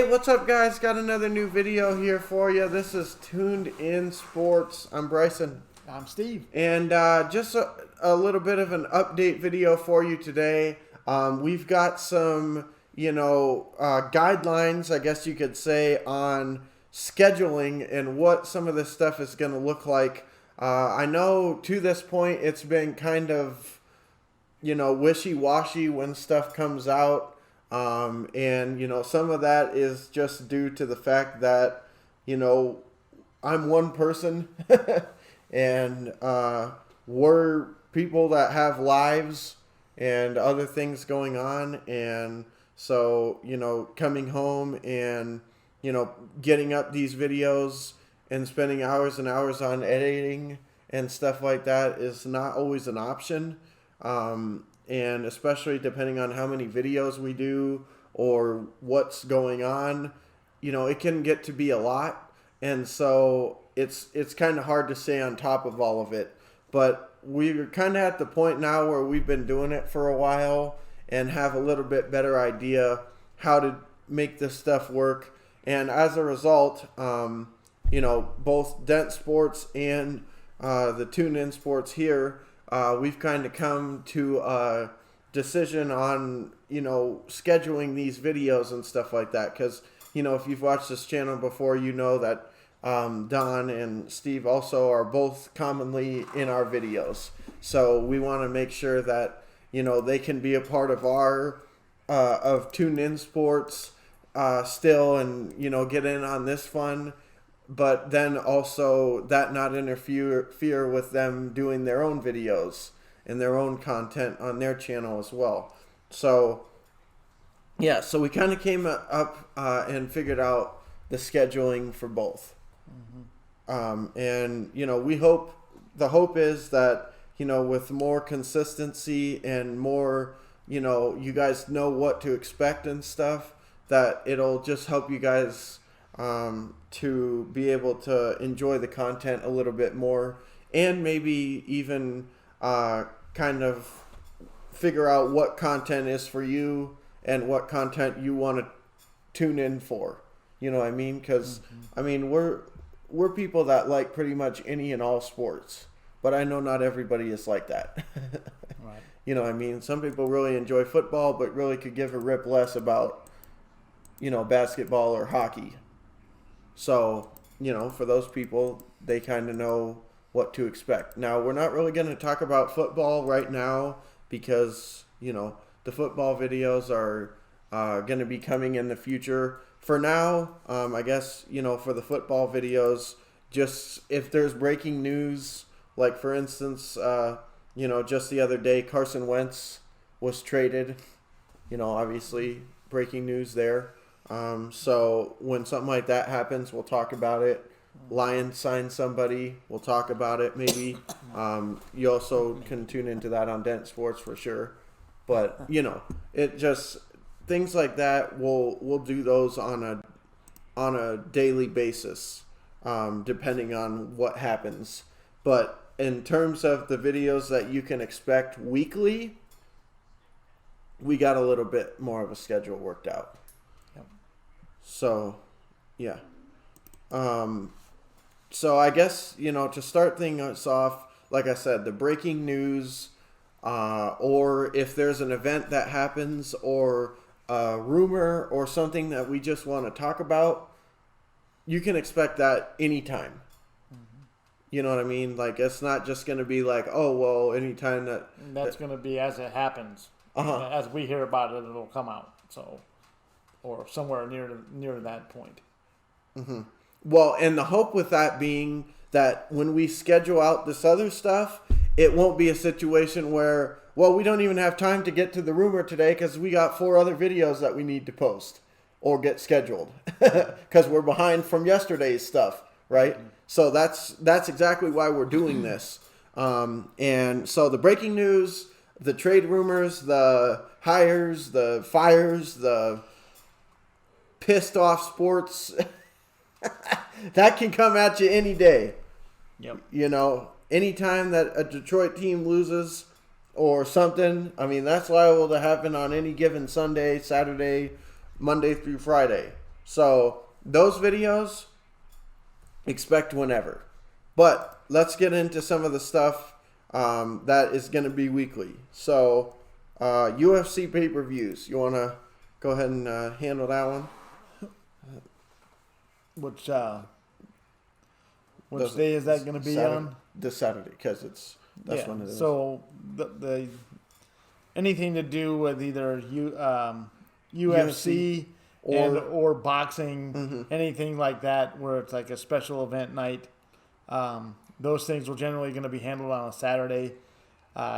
Hey, what's up, guys? Got another new video here for you. This is Tuned In Sports. I'm Bryson. I'm Steve. And just a little bit of an update video for you today. We've got some, guidelines, I guess you could say, on scheduling and what some of this stuff is going to look like. I know to this point it's been kind of, wishy-washy when stuff comes out. And some of that is just due to the fact that, I'm one person and we're people that have lives and other things going on. And so, coming home and, getting up these videos and spending hours and hours on editing and stuff like that is not always an option. And especially depending on how many videos we do or what's going on, it can get to be a lot. And so it's kind of hard to stay on top of all of it. But we're kind of at the point now where we've been doing it for a while and have a little bit better idea how to make this stuff work. And as a result, both Dent Sports and the Tune In Sports here, we've kind of come to a decision on, scheduling these videos and stuff like that. Because, if you've watched this channel before, you know that Don and Steve also are both commonly in our videos. So we want to make sure that, they can be a part of our, of Tune In Sports still and, get in on this fun. But then also that not interfere with them doing their own videos and their own content on their channel as well. So, yeah, so we kind of came up and figured out the scheduling for both. Mm-hmm. And, the hope is that, with more consistency and more, you guys know what to expect and stuff, that it'll just help you guys to be able to enjoy the content a little bit more and maybe even kind of figure out what content is for you and what content you want to tune in for. You know what I mean? Because, we're people that like pretty much any and all sports, but I know not everybody is like that. Right. You know what I mean? Some people really enjoy football, but really could give a rip less about, basketball or hockey. So, for those people, they kind of know what to expect. Now, we're not really going to talk about football right now because, the football videos are going to be coming in the future. For now, I guess, for the football videos, just if there's breaking news, like for instance, just the other day, Carson Wentz was traded, obviously breaking news there. So when something like that happens, we'll talk about it. Lions signed somebody, we'll talk about it maybe. You also can tune into that on Dent Sports for sure. But, it just things like that, we'll do those on a daily basis, depending on what happens. But in terms of the videos that you can expect weekly, we got a little bit more of a schedule worked out. So, yeah. So I guess, to start things off, like I said, the breaking news, or if there's an event that happens or a rumor or something that we just want to talk about, you can expect that anytime. Mm-hmm. You know what I mean? Like, it's not just going to be like, oh, well, anytime that's going to be as it happens. Uh-huh. As we hear about it, it'll come out. So, or somewhere near that point. Mm-hmm. Well, and the hope with that being that when we schedule out this other stuff, it won't be a situation where, well, we don't even have time to get to the rumor today because we got 4 other videos that we need to post or get scheduled because we're behind from yesterday's stuff, right? Mm-hmm. So that's exactly why we're doing this. And so the breaking news, the trade rumors, the hires, the fires, the pissed off sports, that can come at you any day. Yep. Anytime that a Detroit team loses or something, that's liable to happen on any given Sunday, Saturday, Monday through Friday. So those videos, expect whenever. But let's get into some of the stuff that is going to be weekly. So UFC pay-per-views. You want to go ahead and handle that one? Which day is that going to be on? This Saturday, because that's when it is. So the anything to do with either UFC or boxing, anything like that, where it's like a special event night. Those things are generally going to be handled on a Saturday,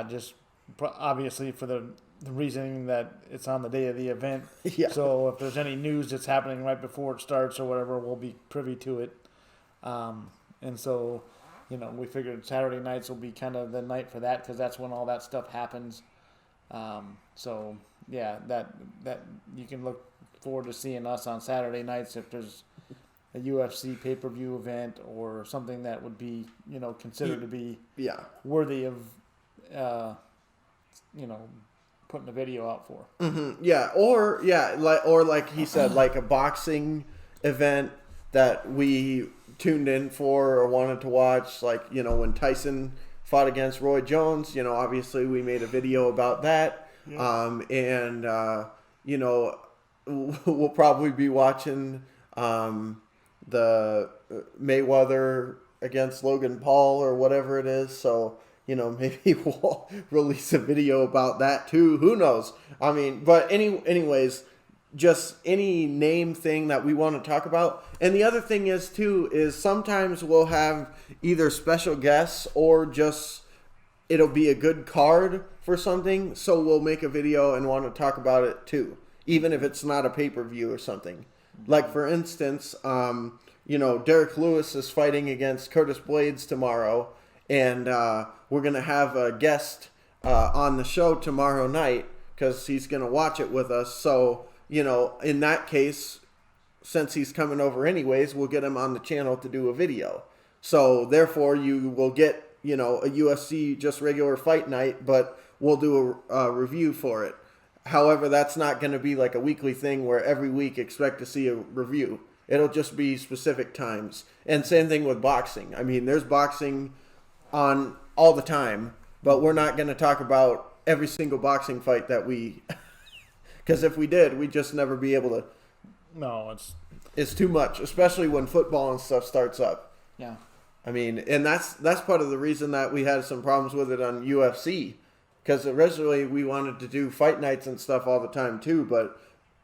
just obviously for the reasoning that it's on the day of the event. Yeah. So if there's any news that's happening right before it starts or whatever, we'll be privy to it. And so, we figured Saturday nights will be kind of the night for that, because that's when all that stuff happens. So yeah, that you can look forward to seeing us on Saturday nights if there's a UFC pay-per-view event or something that would be, considered to be worthy of, putting a video out for. Mm-hmm. Yeah, or like he said, like a boxing event that we tuned in for or wanted to watch, like when Tyson fought against Roy Jones. Obviously we made a video about that, and we'll probably be watching the Mayweather against Logan Paul or whatever it is. So, maybe we'll release a video about that too. Who knows? I mean, but anyways, just any name thing that we want to talk about. And the other thing is too, is sometimes we'll have either special guests or just it'll be a good card for something. So we'll make a video and want to talk about it too, even if it's not a pay-per-view or something. Like, for instance, Derek Lewis is fighting against Curtis Blades tomorrow, and we're going to have a guest on the show tomorrow night because he's going to watch it with us. So, in that case, since he's coming over anyways, we'll get him on the channel to do a video. So, therefore, you will get, a UFC just regular fight night, but we'll do a review for it. However, that's not going to be like a weekly thing where every week expect to see a review. It'll just be specific times. And same thing with boxing. I mean, there's boxing on all the time, but we're not going to talk about every single boxing fight that we... Because if we did, we'd just never be able to... No, it's too much, especially when football and stuff starts up. Yeah. I mean, and that's part of the reason that we had some problems with it on UFC. Because originally we wanted to do fight nights and stuff all the time too, but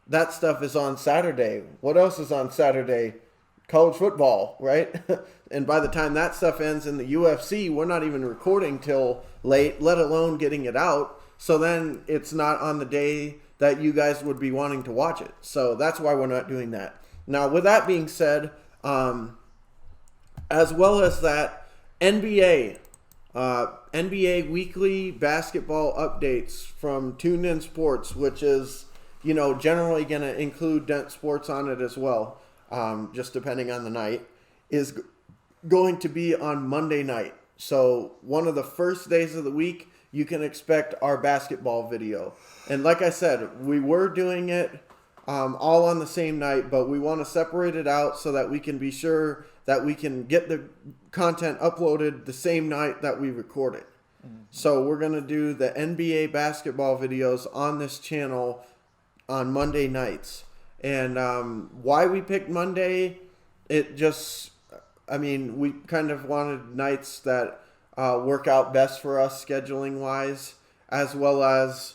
that stuff is on Saturday. What else is on Saturday? College football, right? And by the time that stuff ends in the UFC, we're not even recording till late, let alone getting it out. So then it's not on the day that you guys would be wanting to watch it. So that's why we're not doing that. Now, with that being said, as well as that, NBA weekly basketball updates from Tuned In Sports, which is, generally going to include Dent Sports on it as well, just depending on the night, is going to be on Monday night. So one of the first days of the week, you can expect our basketball video. And like I said, we were doing it all on the same night, but we want to separate it out so that we can be sure that we can get the content uploaded the same night that we record it. So we're going to do the NBA basketball videos on this channel on Monday nights. And why we picked Monday, we kind of wanted nights that work out best for us scheduling-wise, as well as,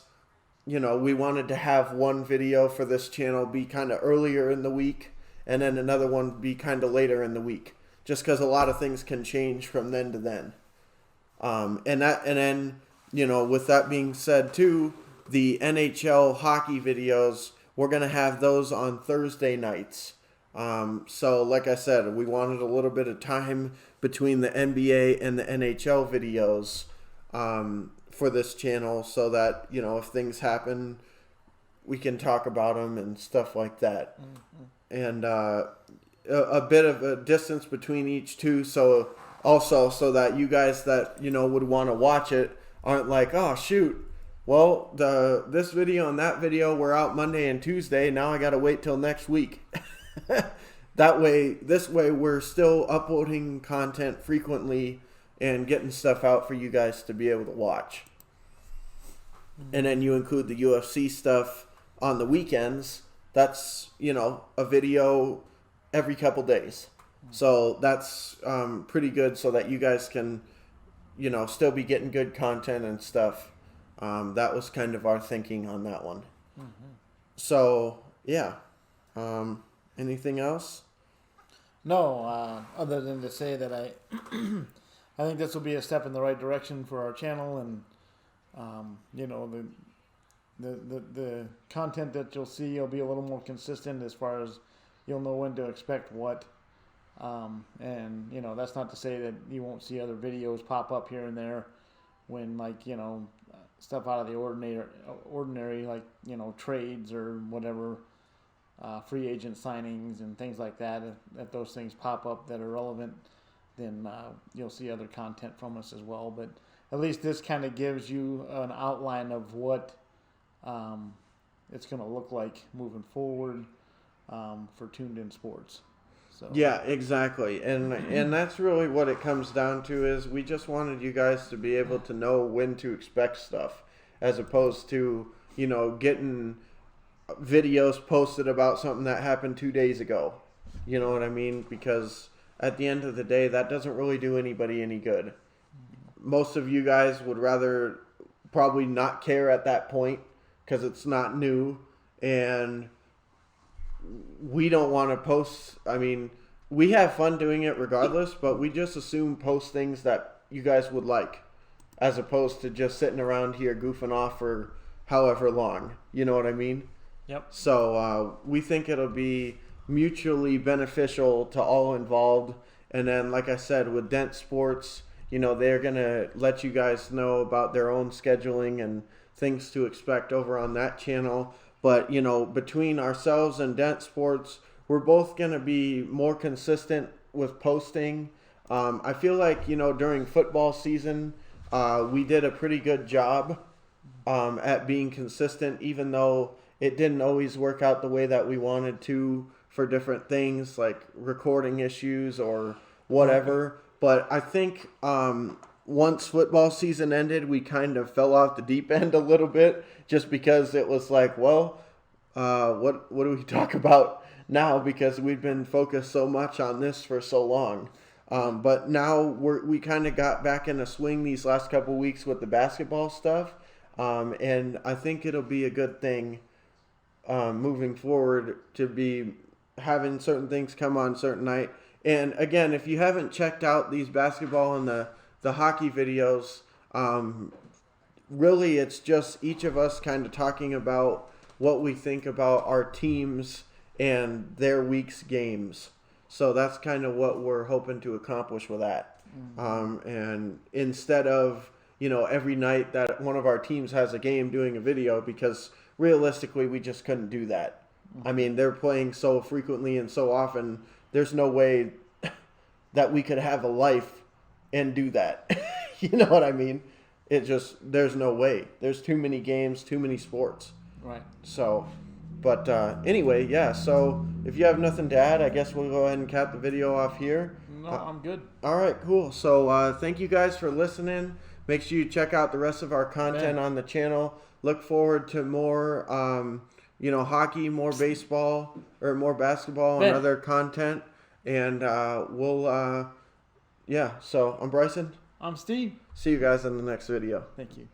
we wanted to have one video for this channel be kind of earlier in the week, and then another one be kind of later in the week, just because a lot of things can change from then to then. And then, with that being said too, the NHL hockey videos, we're going to have those on Thursday nights. So like I said, we wanted a little bit of time between the NBA and the NHL videos for this channel so that, if things happen, we can talk about them and stuff like that. And a bit of a distance between each two, so that you guys that would want to watch it aren't like, oh shoot, well this video and that video were out Monday and Tuesday, now I gotta wait till next week. this way we're still uploading content frequently and getting stuff out for you guys to be able to watch. And then you include the UFC stuff on the weekends. That's, a video every couple days. So that's pretty good so that you guys can, still be getting good content and stuff. That was kind of our thinking on that one. Mm-hmm. So, yeah. Anything else? No, other than to say that I think this will be a step in the right direction for our channel, and the content that you'll see will be a little more consistent as far as you'll know when to expect what. And that's not to say that you won't see other videos pop up here and there when stuff out of the ordinary like trades or whatever, free agent signings and things like that. If those things pop up that are relevant, then you'll see other content from us as well. But at least this kind of gives you an outline of what it's going to look like moving forward for Tuned In Sports. So. Yeah, exactly. And that's really what it comes down to is we just wanted you guys to be able to know when to expect stuff as opposed to, getting videos posted about something that happened 2 days ago. You know what I mean? Because at the end of the day, that doesn't really do anybody any good. Most of you guys would rather probably not care at that point because it's not new, and we don't want to post. I mean, we have fun doing it regardless, but we just assume post things that you guys would like as opposed to just sitting around here goofing off for however long. You know what I mean? Yep. So we think it'll be mutually beneficial to all involved. And then, like I said, with Dent Sports, they're going to let you guys know about their own scheduling and things to expect over on that channel. But, between ourselves and Dent Sports, we're both going to be more consistent with posting. I feel like, during football season, we did a pretty good job at being consistent, even though it didn't always work out the way that we wanted to for different things like recording issues or whatever. But I think once football season ended, we kind of fell off the deep end a little bit just because it was like, well, what do we talk about now? Because we've been focused so much on this for so long. But now we kind of got back in a swing these last couple weeks with the basketball stuff. And I think it'll be a good thing moving forward to be having certain things come on certain night. And again, if you haven't checked out these basketball and the hockey videos, really it's just each of us kind of talking about what we think about our teams and their week's games. So that's kind of what we're hoping to accomplish with that. Mm-hmm. And instead of, every night that one of our teams has a game doing a video, because realistically we just couldn't do that. Mm-hmm. I mean, they're playing so frequently and so often, there's no way that we could have a life and do that. You know what I mean? There's no way. There's too many games, too many sports. Right. So, but anyway, yeah. So if you have nothing to add, I guess we'll go ahead and cap the video off here. No, I'm good. All right, cool. So thank you guys for listening. Make sure you check out the rest of our content on the channel. Look forward to more, hockey, more baseball, or more basketball and other content. And so I'm Bryson. I'm Steve. See you guys in the next video. Thank you.